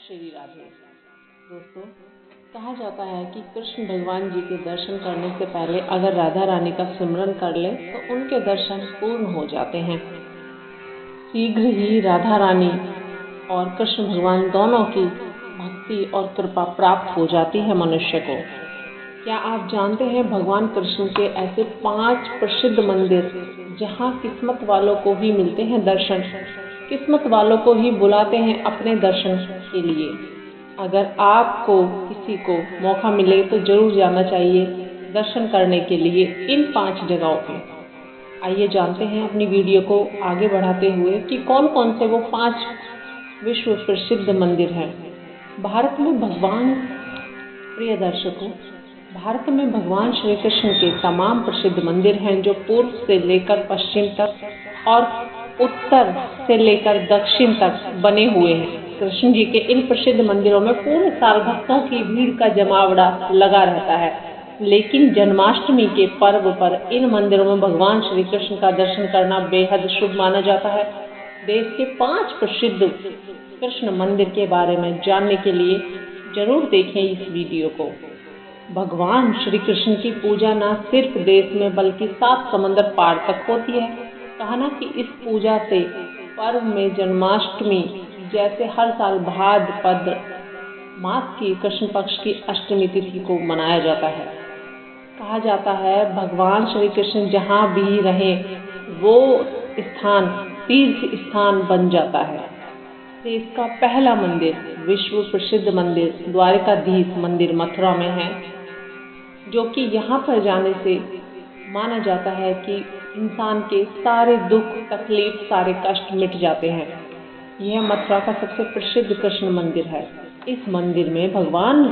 श्री राधे। दोस्तों, कहा जाता है कि कृष्ण भगवान जी के दर्शन करने से पहले अगर राधा रानी का सिमरन कर ले तो उनके दर्शन पूर्ण हो जाते हैं। शीघ्र ही राधा रानी और कृष्ण भगवान दोनों की भक्ति और कृपा प्राप्त हो जाती है मनुष्य को। क्या आप जानते हैं भगवान कृष्ण के ऐसे 5 प्रसिद्ध मंदिर जहां किस्मत वालों को ही मिलते हैं दर्शन, किस्मत वालों को ही बुलाते हैं अपने दर्शन के लिए। अगर आपको किसी को मौका मिले तो जरूर जाना चाहिए दर्शन करने के लिए इन 5 जगहों पे। आइए जानते हैं अपनी वीडियो को आगे बढ़ाते हुए कि कौन कौन से वो 5 विश्व प्रसिद्ध मंदिर हैं। भारत में भगवान प्रिय दर्शकों, भारत में भगवान श्री कृष्ण के तमाम प्रसिद्ध मंदिर हैं जो पूर्व से लेकर पश्चिम तक और उत्तर से लेकर दक्षिण तक बने हुए हैं। कृष्ण जी के इन प्रसिद्ध मंदिरों में पूरे साल भक्तों की भीड़ का जमावड़ा लगा रहता है, लेकिन जन्माष्टमी के पर्व पर इन मंदिरों में भगवान श्री कृष्ण का दर्शन करना बेहद शुभ माना जाता है। देश के 5 प्रसिद्ध कृष्ण मंदिर के बारे में जानने के लिए जरूर देखें इस वीडियो को। भगवान श्री कृष्ण की पूजा न सिर्फ देश में बल्कि 7 समंदर पार तक होती है। कहा ना कि इस पूजा से पर्व में जन्माष्टमी जैसे हर साल भाद्रपद मास की कृष्ण पक्ष की अष्टमी तिथि को मनाया जाता है। कहा जाता है भगवान श्री कृष्ण जहाँ भी रहें वो स्थान तीर्थ स्थान बन जाता है। देश का पहला मंदिर, विश्व प्रसिद्ध मंदिर द्वारकाधीश मंदिर मथुरा में है, जो कि यहाँ पर जाने से माना जाता है कि इंसान के सारे दुख तकलीफ सारे कष्ट मिट जाते हैं। यह मथुरा का सबसे प्रसिद्ध कृष्ण मंदिर है। इस मंदिर में भगवान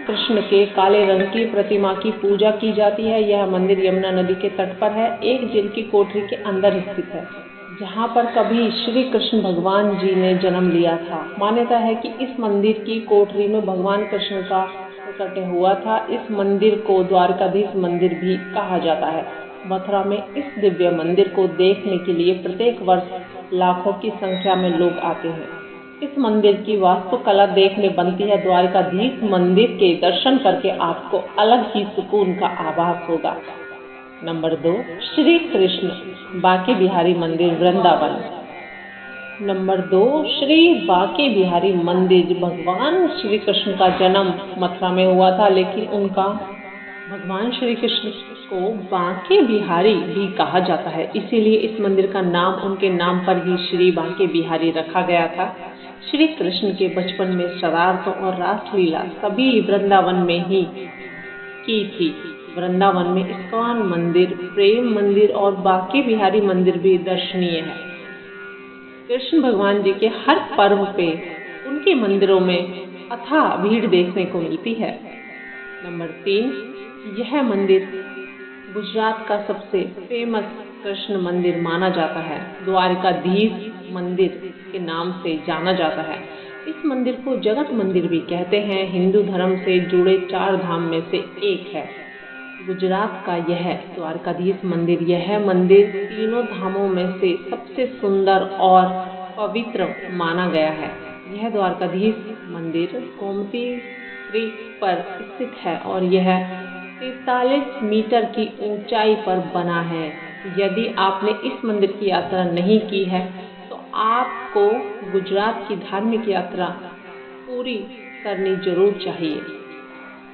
कृष्ण के काले रंग की प्रतिमा की पूजा की जाती है। यह मंदिर यमुना नदी के तट पर है, एक जेल की कोठरी के अंदर स्थित है, जहाँ पर कभी श्री कृष्ण भगवान जी ने जन्म लिया था। मान्यता है कि इस मंदिर की कोठरी में भगवान कृष्ण का प्रकट हुआ था। इस मंदिर को द्वारकाधीश मंदिर भी कहा जाता है। मथुरा में इस दिव्य मंदिर को देखने के लिए प्रत्येक वर्ष लाखों की संख्या में लोग आते हैं। इस मंदिर की वास्तुकला देखने बनती है। द्वारकाधीश मंदिर के दर्शन करके आपको अलग ही सुकून का आभास होगा। नंबर 2, श्री कृष्ण बांके बिहारी मंदिर वृंदावन। नंबर 2, श्री बांके बिहारी मंदिर। भगवान श्री कृष्ण का जन्म मथुरा में हुआ था, लेकिन उनका भगवान श्री कृष्ण को बांके बिहारी भी कहा जाता है, इसीलिए इस मंदिर का नाम उनके नाम पर ही श्री बांके बिहारी रखा गया था। श्री कृष्ण के बचपन में शरारतों और रासलीला सभी वृंदावन में ही की थी। वृंदावन में इस्कॉन मंदिर, प्रेम मंदिर और बांके बिहारी मंदिर भी दर्शनीय है। कृष्ण भगवान जी के हर पर्व पे उनके मंदिरों में अथाह भीड़ देखने को मिलती है। नंबर 3, यह मंदिर गुजरात का सबसे फेमस कृष्ण मंदिर माना जाता है। द्वारकाधीश मंदिर के नाम से जाना जाता है। इस मंदिर को जगत मंदिर भी कहते हैं। हिंदू धर्म से जुड़े 4 धाम में से एक है। गुजरात का यह द्वारकाधीश मंदिर, यह मंदिर तीनों धामों में से सबसे सुंदर और पवित्र माना गया है। यह द्वारकाधीश मंदिर गोमती क्रीक पर स्थित है और यह 43 मीटर की ऊंचाई पर बना है। यदि आपने इस मंदिर की यात्रा नहीं की है तो आपको गुजरात की धार्मिक यात्रा पूरी करनी जरूर चाहिए।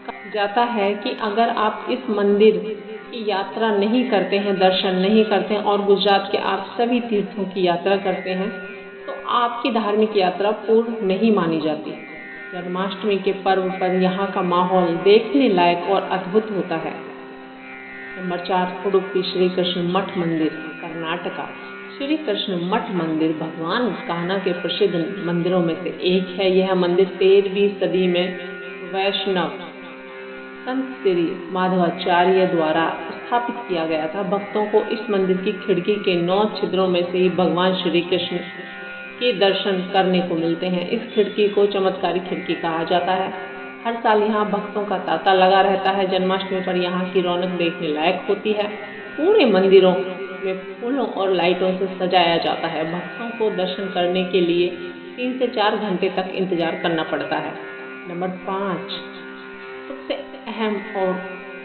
कहा जाता है कि अगर आप इस मंदिर की यात्रा नहीं करते हैं, दर्शन नहीं करते हैं और गुजरात के आप सभी तीर्थों की यात्रा करते हैं तो आपकी धार्मिक यात्रा पूर्ण नहीं मानी जाती। जन्माष्टमी के पर्व पर यहाँ का माहौल देखने लायक और अद्भुत होता है। नंबर 4, उडुपी श्री कृष्ण मठ मंदिर कर्नाटका। श्री कृष्ण मठ मंदिर भगवान कान्हा के प्रसिद्ध मंदिरों में से एक है। यह मंदिर 13वीं सदी में वैष्णव संत श्री माधवाचार्य द्वारा स्थापित किया गया था। भक्तों को इस मंदिर की खिड़की के 9 छिद्रों में से ही भगवान श्री कृष्ण के दर्शन करने को मिलते हैं। इस खिड़की को चमत्कारी खिड़की कहा जाता है। हर साल यहाँ भक्तों का तांता लगा रहता है। जन्माष्टमी पर यहाँ की रौनक देखने लायक होती है। पूरे मंदिरों में फूलों और लाइटों से सजाया जाता है। भक्तों को दर्शन करने के लिए 3 से 4 घंटे तक इंतजार करना पड़ता है। नंबर 5, सबसे अहम और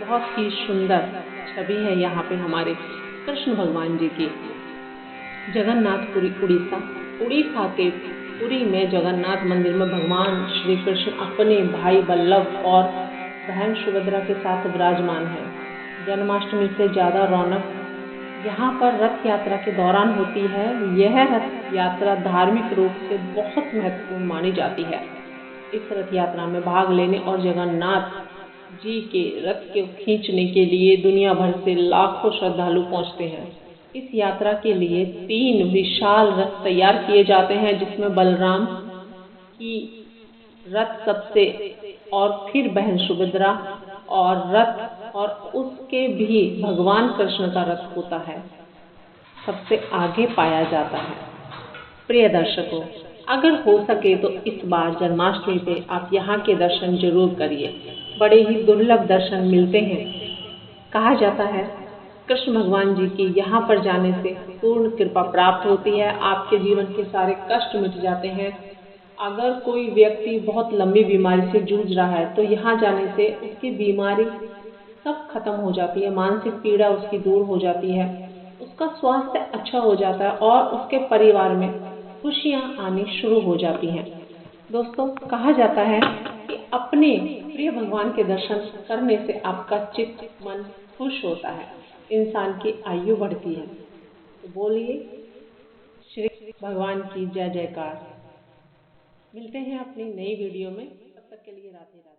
बहुत ही सुंदर छवि है यहाँ पे हमारे कृष्ण भगवान जी की। जगन्नाथपुरी उड़ीसा। उड़ीसा के पुरी में जगन्नाथ मंदिर में भगवान श्री कृष्ण अपने भाई बल्लभ और बहन सुभद्रा के साथ विराजमान है। जन्माष्टमी से ज़्यादा रौनक यहाँ पर रथ यात्रा के दौरान होती है। यह रथ यात्रा धार्मिक रूप से बहुत महत्वपूर्ण मानी जाती है। इस रथ यात्रा में भाग लेने और जगन्नाथ जी के रथ को खींचने के लिए दुनिया भर से लाखों श्रद्धालु पहुँचते हैं। इस यात्रा के लिए 3 विशाल रथ तैयार किए जाते हैं, जिसमें बलराम की रथ सबसे और फिर बहन सुभद्रा और रथ और उसके भी भगवान कृष्ण का रथ होता है, सबसे आगे पाया जाता है। प्रिय दर्शकों, अगर हो सके तो इस बार जन्माष्टमी पे आप यहाँ के दर्शन जरूर करिए। बड़े ही दुर्लभ दर्शन मिलते हैं। कहा जाता है कृष्ण भगवान जी की यहाँ पर जाने से पूर्ण कृपा प्राप्त होती है, आपके जीवन के सारे कष्ट मिट जाते हैं। अगर कोई व्यक्ति बहुत लंबी बीमारी से जूझ रहा है तो यहाँ जाने से उसकी बीमारी सब खत्म हो जाती है, मानसिक पीड़ा उसकी दूर हो जाती है, उसका स्वास्थ्य अच्छा हो जाता है और उसके परिवार में खुशियाँ आनी शुरू हो जाती हैं। दोस्तों, कहा जाता है कि अपने प्रिय भगवान के दर्शन करने से आपका चित्त मन खुश होता है, इंसान की आयु बढ़ती है। तो बोलिए श्री भगवान की जय जयकार। मिलते हैं अपनी नई वीडियो में, तब तक के लिए राधे राधे।